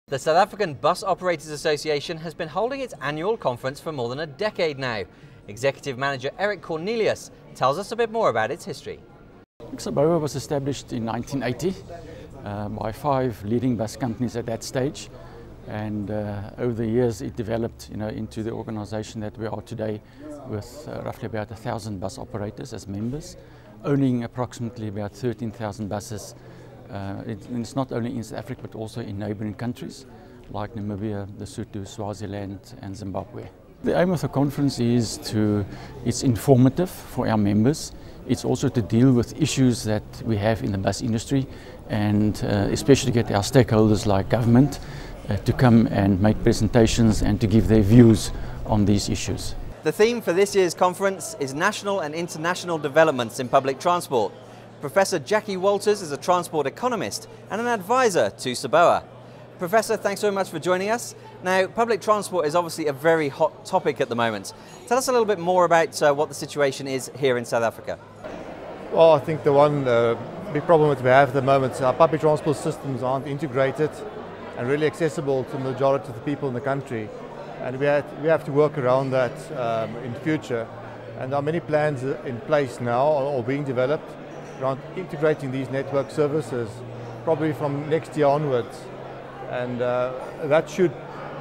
The South African Bus Operators Association has been holding its annual conference for more than a decade now. Executive Manager Eric Cornelius tells us a bit more about its history. SABOA was established in 1980 by 5 leading bus companies at that stage, and over the years it developed into the organization that we are today, with roughly about 1,000 bus operators as members, owning approximately about 13,000 buses. It's not only in South Africa but also in neighboring countries like Namibia, Lesotho, Swaziland and Zimbabwe. The aim of the conference it's informative for our members. It's also to deal with issues that we have in the bus industry, and especially get our stakeholders like government to come and make presentations and to give their views on these issues. The theme for this year's conference is National and International Developments in Public Transport. Professor Jackie Walters is a transport economist and an advisor to SABOA. Professor, thanks very much for joining us. Now, public transport is obviously a very hot topic at the moment. Tell us a little bit more about what the situation is here in South Africa. Well, I think the one big problem that we have at the moment is our public transport systems aren't integrated and really accessible to the majority of the people in the country. And we have to work around that in the future. And there are many plans in place now or being developed around integrating these network services, probably from next year onwards. And that should,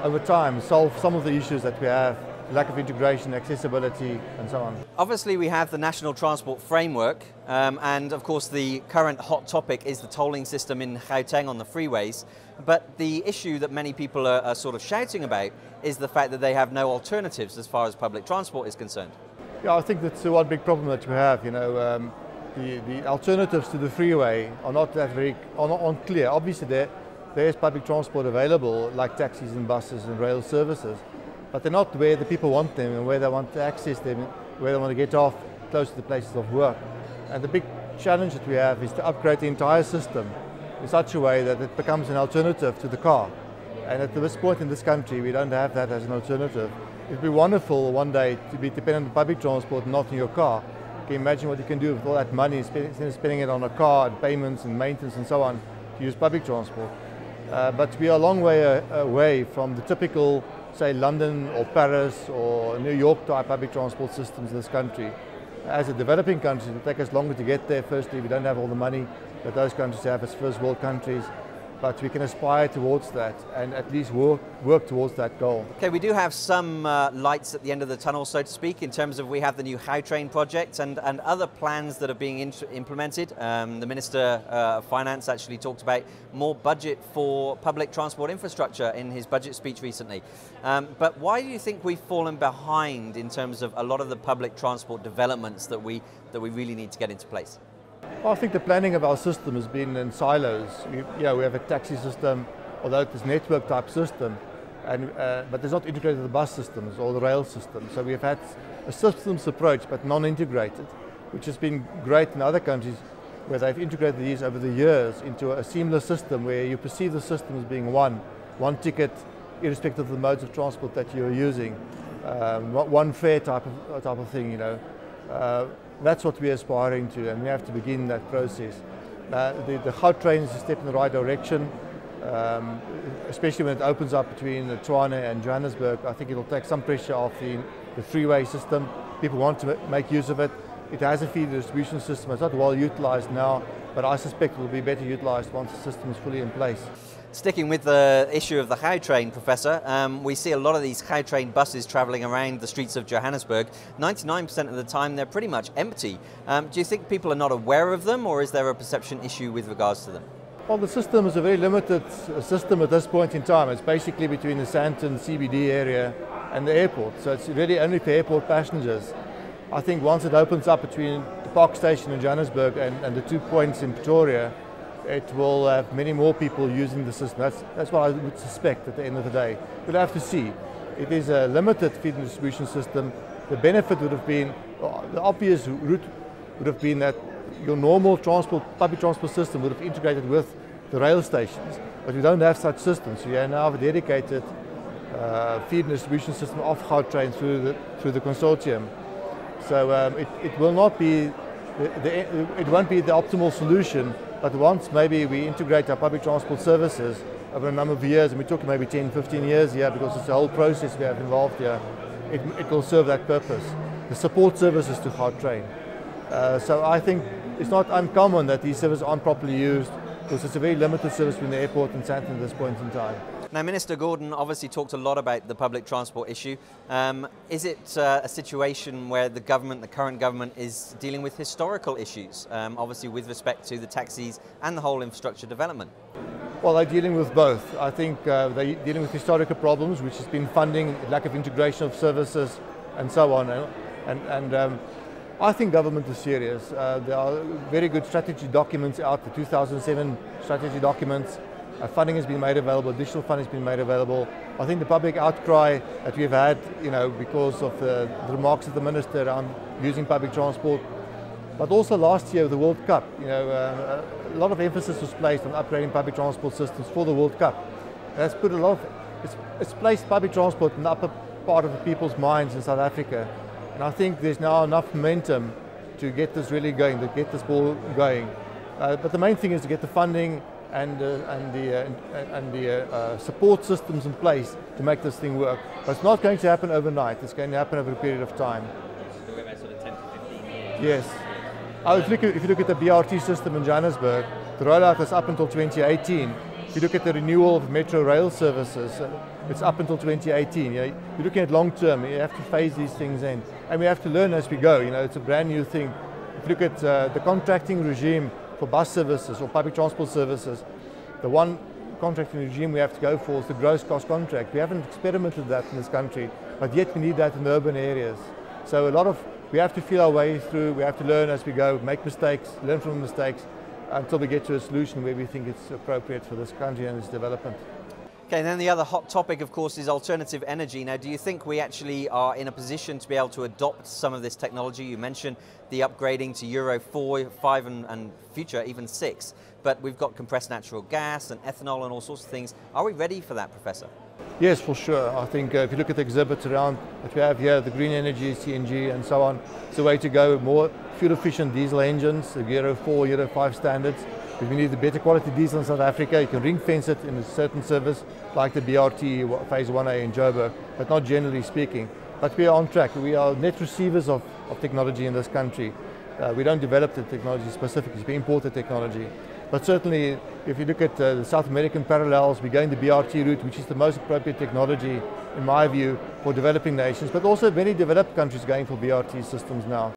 over time, solve some of the issues that we have, lack of integration, accessibility, and so on. Obviously, we have the National Transport Framework, and of course the current hot topic is the tolling system in Gauteng on the freeways. But the issue that many people are sort of shouting about is the fact that they have no alternatives as far as public transport is concerned. Yeah, I think that's one big problem that we have. The alternatives to the freeway are not that very unclear. Obviously, there is public transport available, like taxis and buses and rail services, but they're not where the people want them and where they want to access them, where they want to get off, close to the places of work. And the big challenge that we have is to upgrade the entire system in such a way that it becomes an alternative to the car. And at this point in this country, we don't have that as an alternative. It would be wonderful one day to be dependent on public transport, not on your car. Can you imagine what you can do with all that money, instead of spending it on a car and payments and maintenance and so on, to use public transport. But we are a long way away from the typical, say, London or Paris or New York type public transport systems in this country. As a developing country, it will take us longer to get there. Firstly, we don't have all the money that those countries have as first world countries. But we can aspire towards that and at least work towards that goal. Okay, we do have some lights at the end of the tunnel, so to speak, in terms of we have the new Gautrain project and other plans that are being implemented. The Minister of Finance actually talked about more budget for public transport infrastructure in his budget speech recently. But why do you think we've fallen behind in terms of a lot of the public transport developments that we really need to get into place? Well, I think the planning of our system has been in silos. We have a taxi system, although it's a network type system, but it's not integrated with the bus systems or the rail system. So we've had a systems approach but non-integrated, which has been great in other countries where they've integrated these over the years into a seamless system where you perceive the system as being one ticket, irrespective of the modes of transport that you're using, one fare type of thing. That's what we're aspiring to, and we have to begin that process. The Gautrain is a step in the right direction, especially when it opens up between Tshwane and Johannesburg. I think it'll take some pressure off the freeway system. People want to make use of it. It has a feeder distribution system. It's not well utilized now, but I suspect it will be better utilized once the system is fully in place. Sticking with the issue of the Gautrain, Professor, we see a lot of these Gautrain buses travelling around the streets of Johannesburg. 99% of the time they're pretty much empty. Do you think people are not aware of them, or is there a perception issue with regards to them? Well, the system is a very limited system at this point in time. It's basically between the Sandton CBD area and the airport, so it's really only for airport passengers. I think once it opens up between the Park Station in Johannesburg and the 2 points in Pretoria, it will have many more people using the system. That's what I would suspect at the end of the day. We'll have to see. It is a limited feed distribution system. The benefit would have been, the obvious route would have been that your normal public transport system would have integrated with the rail stations, but we don't have such systems. So you now have a dedicated feed distribution system of Gautrain through the consortium. So it will not be, it won't be the optimal solution. But once maybe we integrate our public transport services over a number of years, and we're talking maybe 10, 15 years here, because it's a whole process we have involved here, it will serve that purpose. The support services to Gautrain. So I think it's not uncommon that these services aren't properly used, because it's a very limited service between the airport and Sandton at this point in time. Now, Minister Gordon obviously talked a lot about the public transport issue. Is it a situation where the current government is dealing with historical issues, obviously with respect to the taxis and the whole infrastructure development? Well, they're dealing with both. I think they're dealing with historical problems, which has been funding, lack of integration of services, and so on. And I think government is serious. There are very good strategy documents out, the 2007 strategy documents. Funding has been made available, additional funding has been made available. I think the public outcry that we've had, because of the remarks of the minister around using public transport, but also last year with the World Cup, a lot of emphasis was placed on upgrading public transport systems for the World Cup. That's put it's placed public transport in the upper part of the people's minds in South Africa. And I think there's now enough momentum to get this really going, to get this ball going. But the main thing is to get the funding and the support systems in place to make this thing work. But it's not going to happen overnight. It's going to happen over a period of time. So we're about sort of 10 to 15 years. Yes. If you look at the BRT system in Johannesburg, the rollout is up until 2018. If you look at the renewal of metro rail services, it's up until 2018. You're looking at long term. You have to phase these things in, and we have to learn as we go. It's a brand new thing. If you look at the contracting regime for bus services or public transport services, the one contracting regime we have to go for is the gross cost contract. We haven't experimented with that in this country, but yet we need that in urban areas. So we have to feel our way through. We have to learn as we go, make mistakes, learn from the mistakes, until we get to a solution where we think it's appropriate for this country and its development. Okay, and then the other hot topic, of course, is alternative energy. Now, do you think we actually are in a position to be able to adopt some of this technology? You mentioned the upgrading to Euro 4, 5 and future, even 6, but we've got compressed natural gas and ethanol and all sorts of things. Are we ready for that, Professor? Yes, for sure. I think if you look at the exhibits around that we have here, the green energy, CNG and so on, it's the way to go. More fuel-efficient diesel engines, the Euro 4, Euro 5 standards. If we need the better quality diesel in South Africa, you can ring fence it in a certain service, like the BRT Phase 1A in Joburg, but not generally speaking. But we are on track. We are net receivers of technology in this country. We don't develop the technology specifically, we import the technology. But certainly, if you look at the South American parallels, we're going the BRT route, which is the most appropriate technology, in my view, for developing nations, but also many developed countries going for BRT systems now.